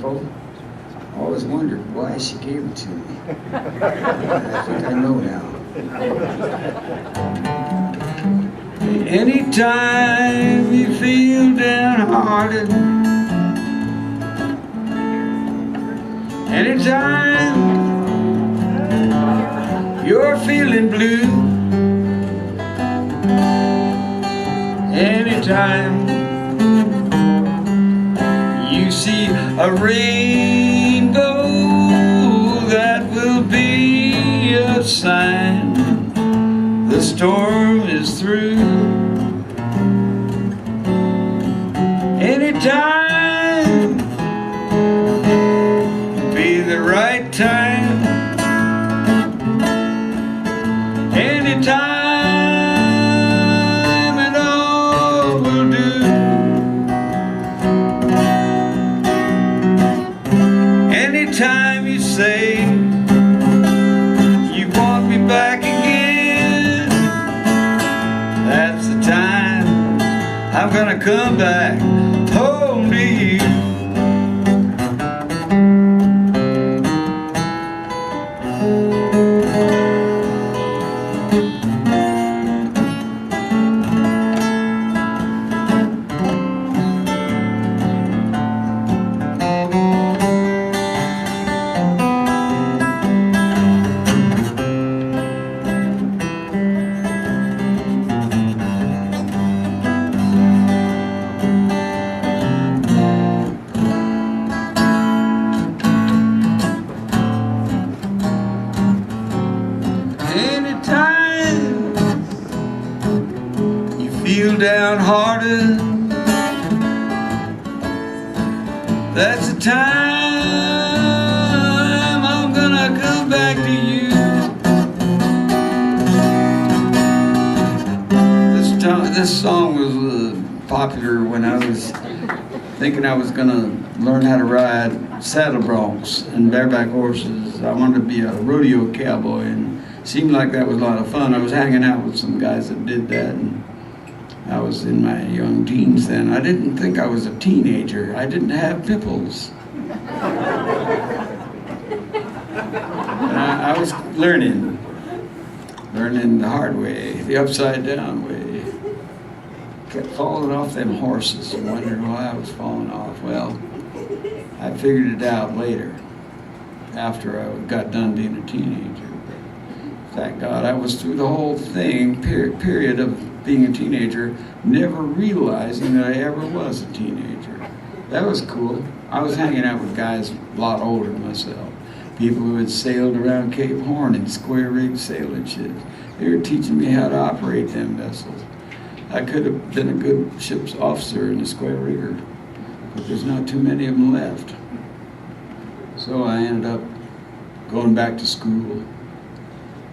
rifle. I always wondered why she gave it to me. I think I know now. Anytime you feel downhearted, anytime you're feeling blue, anytime you see a rainbow, that will be a sign the storm is through. Anytime be the right time. Anytime and all will do. Anytime you say you want me back again, that's the time I'm gonna come back home to you. Downhearted, that's the time I'm gonna come back to you. This song was popular when I was thinking I was gonna learn how to ride saddle broncs and bareback horses. I wanted to be a rodeo cowboy, and it seemed like that was a lot of fun. I was hanging out with some guys that did that, and I was in my young teens then. I didn't think I was a teenager. I didn't have pimples. I was learning the hard way, the upside down way. Kept falling off them horses and wondering why I was falling off. Well, I figured it out later, after I got done being a teenager. Thank God I was through the whole thing, period of being a teenager, never realizing that I ever was a teenager. That was cool. I was hanging out with guys a lot older than myself. People who had sailed around Cape Horn in square rigged sailing ships. They were teaching me how to operate them vessels. I could have been a good ship's officer and a square rigger, but there's not too many of them left. So I ended up going back to school.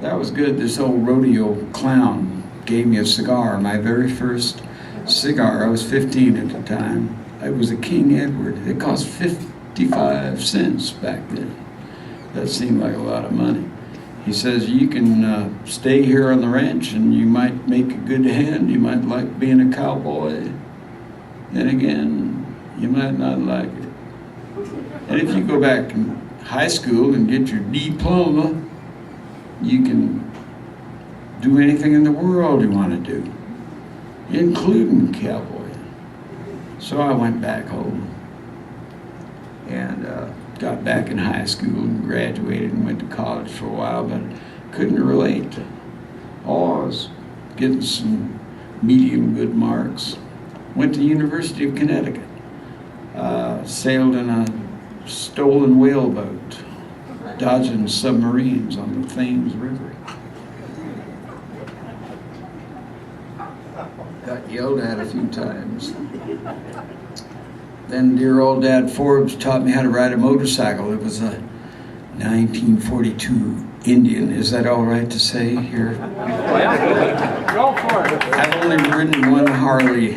That was good. This old rodeo clown gave me a cigar, my very first cigar. I was 15 at the time. It was a King Edward. It cost 55 cents back then. That seemed like a lot of money. He says, you can stay here on the ranch and you might make a good hand. You might like being a cowboy. Then again, you might not like it. And if you go back in high school and get your diploma, you can do anything in the world you want to do, including cowboy. So I went back home and got back in high school and graduated and went to college for a while, but couldn't relate. Oh, I was getting some medium good marks. Went to the University of Connecticut. Sailed in a stolen whaleboat, dodging submarines on the Thames River. Got yelled at a few times. Then dear old Dad Forbes taught me how to ride a motorcycle. It was a 1942 Indian. Is that all right to say here? Go for it. I've only ridden one Harley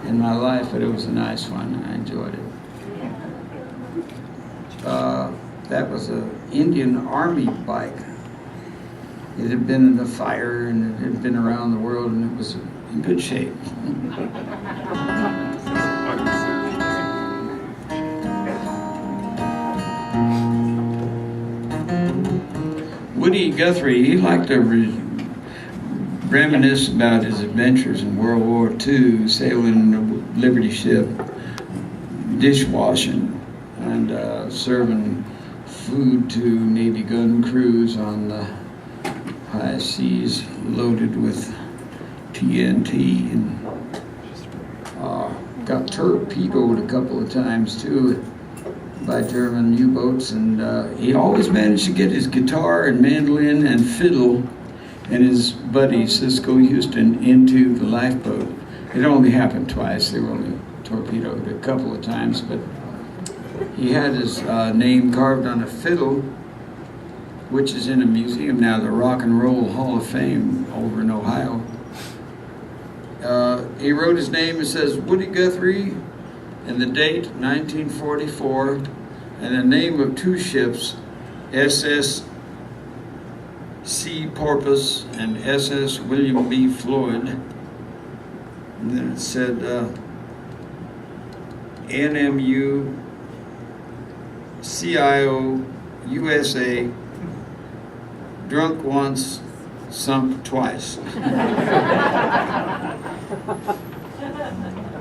in my life, but it was a nice one. I enjoyed it. That was an Indian Army bike. It had been in the fire and it had been around the world, and it was in good shape. Woody Guthrie, he liked to reminisce about his adventures in World War II, sailing the Liberty ship, dishwashing, and serving food to Navy gun crews on the high seas loaded with TNT, and got torpedoed a couple of times too by German U-boats, and he always managed to get his guitar and mandolin and fiddle and his buddy Cisco Houston into the lifeboat. It only happened twice. They were only torpedoed a couple of times, but he had his name carved on a fiddle, which is in a museum now, the Rock and Roll Hall of Fame over in Ohio. He wrote his name, it says Woody Guthrie, and the date 1944, and the name of two ships, SS Sea Porpoise and SS William B. Floyd. And then it said NMU CIO USA, drunk once, sunk twice.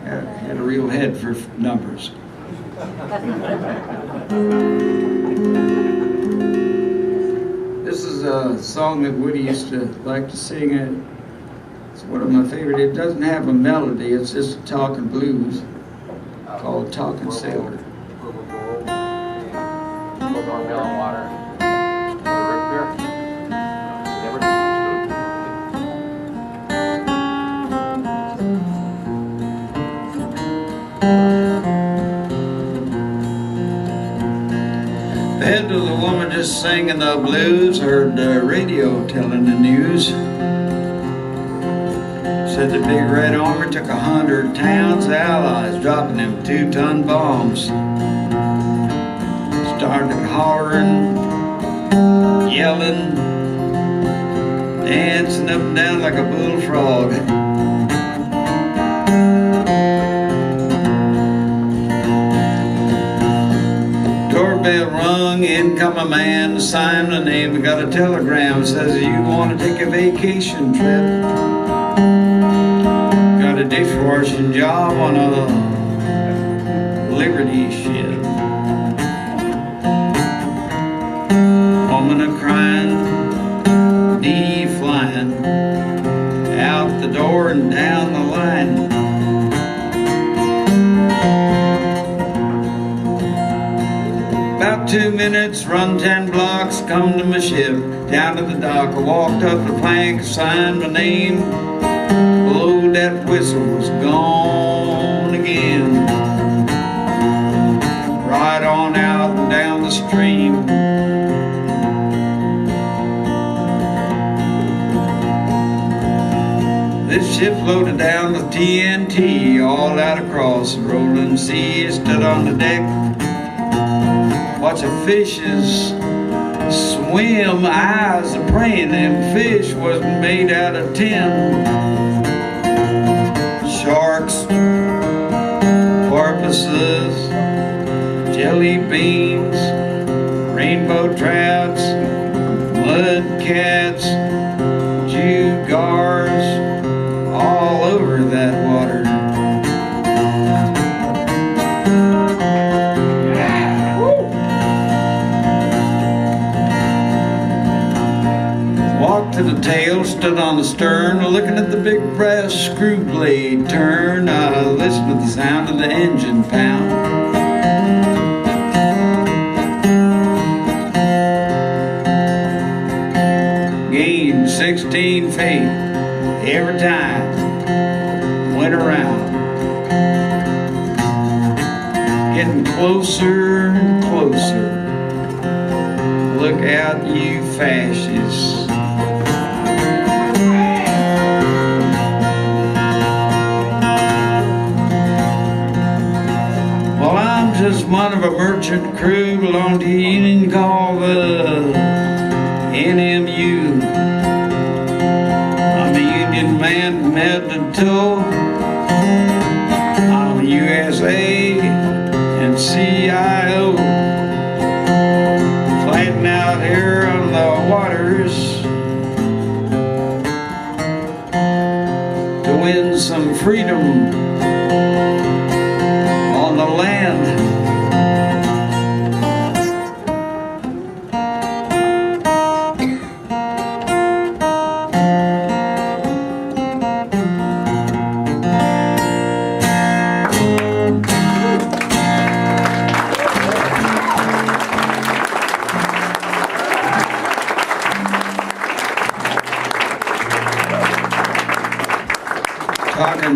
Had a real head for numbers. This is a song that Woody used to like to sing. It's one of my favorite. It doesn't have a melody. It's just a talking blues called Talking Sailor. Water. Fed to the woman just singing the blues, heard the radio telling the news. Said the big red army took 100 towns, the Allies dropping them 2-ton bombs. Started hollering, yelling, dancing up and down like a bullfrog. Doorbell rung, in come a man, signed the name, got a telegram, says you want to take a vacation trip. Got a dishwashing job on a Liberty ship. Woman a crying, knee flying, out the door and down the line. About 2 minutes, run 10 blocks, come to my ship, down to the dock. I walked up the plank, signed my name, below that whistle was gone again. Right on out and down the stream. This ship loaded down with TNT, all out across the rolling sea. Stood on the deck, watch the fishes swim, eyes a praying. Them fish wasn't made out of tin. Sharks, porpoises, jelly beans, rainbow trouts, mud cats, jugars, all over that water. Walked to the tail, stood on the stern, looking at the big brass screw blade turn. I listened to the sound of the engine pound. Gained 16 feet every time went around, getting closer and closer. Look out, you fascists. Well, I'm just one of a merchant crew, belong to a union called the NMU. I'm a union man from head to toe. I'm a USA and CIO. Fighting out here on the waters freedom on the land. Talking